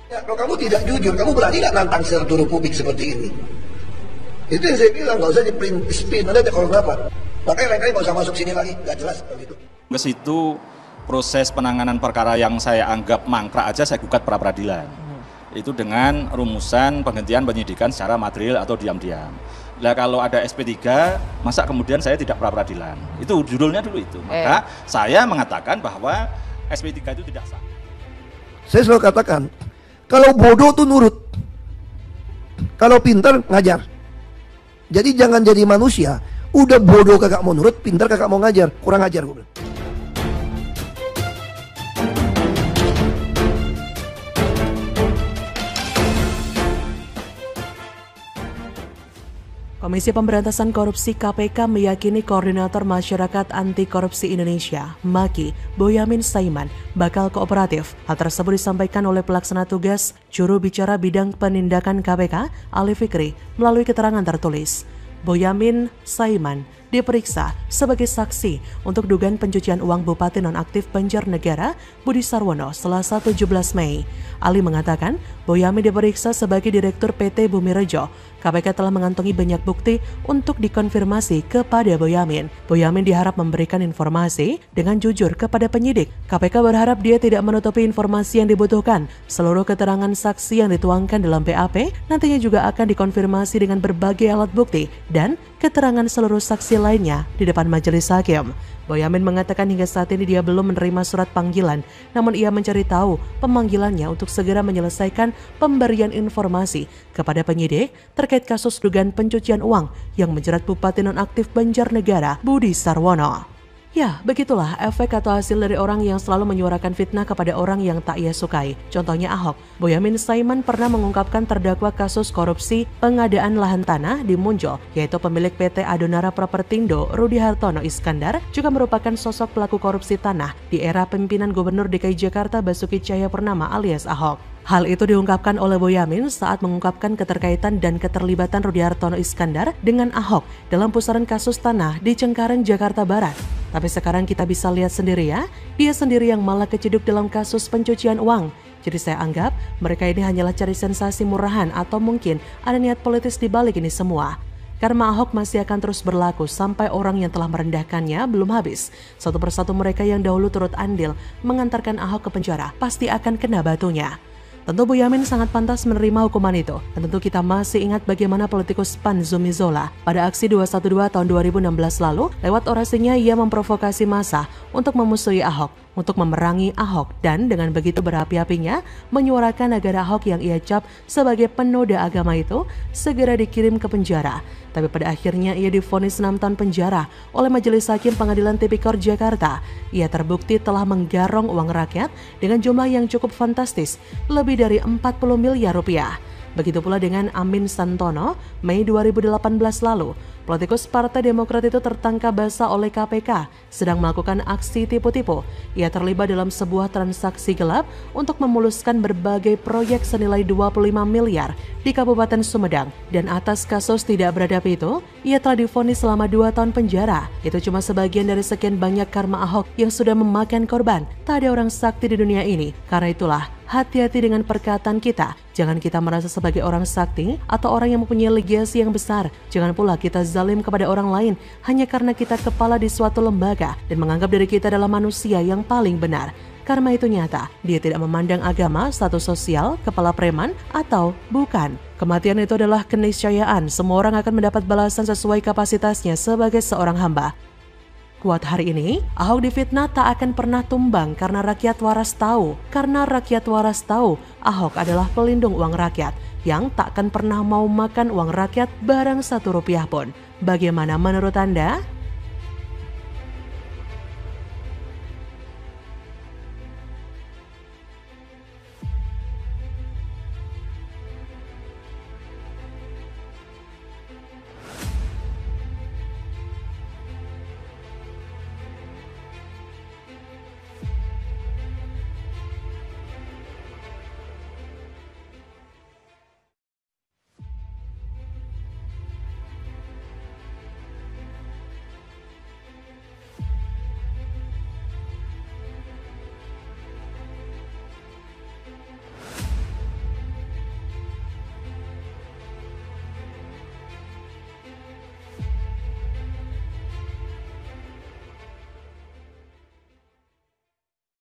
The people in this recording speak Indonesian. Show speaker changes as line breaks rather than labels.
Ya, kalau kamu tidak jujur, kamu berani nggak nantang seluruh publik seperti ini? Itu yang saya bilang, nggak usah di print spin, nanti ada korban apa. Makanya lain kali nggak usah masuk sini lagi, nggak jelas begitu.
Ke situ proses penanganan perkara yang saya anggap mangkrak aja saya gugat pra peradilan. Itu dengan rumusan penghentian penyidikan secara material atau diam-diam. Nah kalau ada SP3, masa kemudian saya tidak pra peradilan? Itu judulnya dulu itu. Maka saya mengatakan bahwa SP3 itu tidak sah.
Saya selalu katakan, kalau bodoh tuh nurut, kalau pintar ngajar. Jadi jangan jadi manusia, udah bodoh kagak mau nurut, pintar kagak mau ngajar, kurang ajar gue bilang.
Komisi Pemberantasan Korupsi KPK meyakini Koordinator Masyarakat Anti Korupsi Indonesia, MAKI, Boyamin Saiman, bakal kooperatif. Hal tersebut disampaikan oleh pelaksana tugas Juru Bicara Bidang Penindakan KPK, Ali Fikri, melalui keterangan tertulis. Boyamin Saiman diperiksa sebagai saksi untuk dugaan pencucian uang Bupati Nonaktif Banjarnegara, Budi Sarwono, Selasa 17 Mei. Ali mengatakan, Boyamin diperiksa sebagai Direktur PT Bumi Rejo. KPK telah mengantongi banyak bukti untuk dikonfirmasi kepada Boyamin. Boyamin diharap memberikan informasi dengan jujur kepada penyidik. KPK berharap dia tidak menutupi informasi yang dibutuhkan. Seluruh keterangan saksi yang dituangkan dalam BAP nantinya juga akan dikonfirmasi dengan berbagai alat bukti dan keterangan seluruh saksi lainnya di depan majelis hakim. Boyamin mengatakan hingga saat ini dia belum menerima surat panggilan, namun ia mencari tahu pemanggilannya untuk segera menyelesaikan pemberian informasi kepada penyidik terkait kasus dugaan pencucian uang yang menjerat Bupati Nonaktif Banjarnegara, Budi Sarwono. Ya, begitulah efek atau hasil dari orang yang selalu menyuarakan fitnah kepada orang yang tak ia sukai. Contohnya Ahok. Boyamin Saiman pernah mengungkapkan terdakwa kasus korupsi pengadaan lahan tanah di Muncul, yaitu pemilik PT Adonara Propertindo, Rudi Hartono Iskandar, juga merupakan sosok pelaku korupsi tanah di era pemimpinan Gubernur DKI Jakarta Basuki Cahayapurnama alias Ahok. Hal itu diungkapkan oleh Boyamin saat mengungkapkan keterkaitan dan keterlibatan Rudi Hartono Iskandar dengan Ahok dalam pusaran kasus tanah di Cengkareng, Jakarta Barat. Tapi sekarang kita bisa lihat sendiri ya, dia sendiri yang malah keciduk dalam kasus pencucian uang. Jadi saya anggap mereka ini hanyalah cari sensasi murahan atau mungkin ada niat politis di balik ini semua. Karena Ahok masih akan terus berlaku sampai orang yang telah merendahkannya belum habis. Satu persatu mereka yang dahulu turut andil mengantarkan Ahok ke penjara pasti akan kena batunya. Tentu Boyamin sangat pantas menerima hukuman itu. Dan tentu kita masih ingat bagaimana politikus PAN Zumi Zola pada aksi 212 tahun 2016 lalu, lewat orasinya ia memprovokasi massa untuk memusuhi Ahok, untuk memerangi Ahok, dan dengan begitu berapi-apinya menyuarakan agar Ahok yang ia cap sebagai penoda agama itu segera dikirim ke penjara. Tapi pada akhirnya ia divonis 6 tahun penjara oleh Majelis Hakim Pengadilan Tipikor Jakarta. Ia terbukti telah menggarong uang rakyat dengan jumlah yang cukup fantastis, lebih dari 40 miliar rupiah. Begitu pula dengan Amin Santono, Mei 2018 lalu. Politikus Partai Demokrat itu tertangkap basah oleh KPK sedang melakukan aksi tipu-tipu. Ia terlibat dalam sebuah transaksi gelap untuk memuluskan berbagai proyek senilai 25 miliar di Kabupaten Sumedang. Dan atas kasus tidak beradab itu, ia telah divonis selama 2 tahun penjara. Itu cuma sebagian dari sekian banyak karma Ahok yang sudah memakan korban. Tak ada orang sakti di dunia ini. Karena itulah, hati-hati dengan perkataan kita. Jangan kita merasa sebagai orang sakti atau orang yang mempunyai legasi yang besar. Jangan pula kita zalim kepada orang lain hanya karena kita kepala di suatu lembaga dan menganggap diri kita adalah manusia yang paling benar. Karena itu nyata, dia tidak memandang agama, status sosial, kepala preman, atau bukan. Kematian itu adalah keniscayaan. Semua orang akan mendapat balasan sesuai kapasitasnya sebagai seorang hamba. Kuat hari ini, Ahok difitnah tak akan pernah tumbang karena rakyat waras tahu. Karena rakyat waras tahu, Ahok adalah pelindung uang rakyat yang tak akan pernah mau makan uang rakyat barang 1 rupiah pun. Bagaimana menurut Anda?